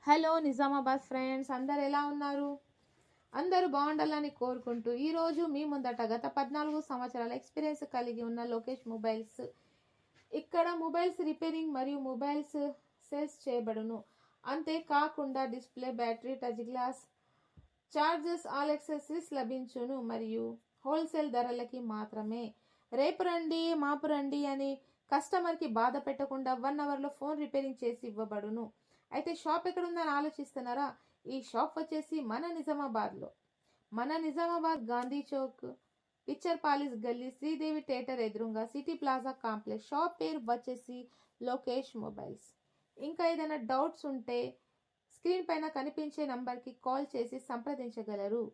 Hello Nizamabad friends, అందరు ఎలా ఉన్నారు? అందరూ బాగుండాలని కోరుకుంటూ ఈరోజు మీ ముందట గత 14 సంవత్సరాల ఎక్స్పీరియన్స్ కలిగి ఉన్న లోకేష్ మొబైల్స్. ఇక్కడ మొబైల్స్ రిపేరింగ్ మరియు మొబైల్స్ సేల్స్ చేయబడును. అంతేకాకుండా display, battery, touch glass, charges, all accessories లభించును మరియు హోల్సేల్ ధరలకి మాత్రమే. రేపు రండి మాపు రండి అని కస్టమర్కి బాధ పెట్టకుండా 1 అవర్లో ఫోన్ రిపేరింగ్ చేసి ఇవ్వబడును. అయితే షాప్ ఎక్కడ ఉందని ఆలోచిస్తున్నారా? ఈ షాప్ వచ్చేసి మన నిజామాబాద్ గాంధీ చౌక్, పిక్చర్ పాలిస్ గల్లీ, శ్రీదేవి థియేటర్ ఎదురుగా సిటీ ప్లాజా కాంప్లెక్స్. షాప్ పేరు వచ్చేసి లోకేష్ మొబైల్స్. ఇంకా ఏదైనా డౌట్స్ ఉంటే స్క్రీన్ పైన కనిపించే నంబర్కి కాల్ చేసి సంప్రదించగలరు.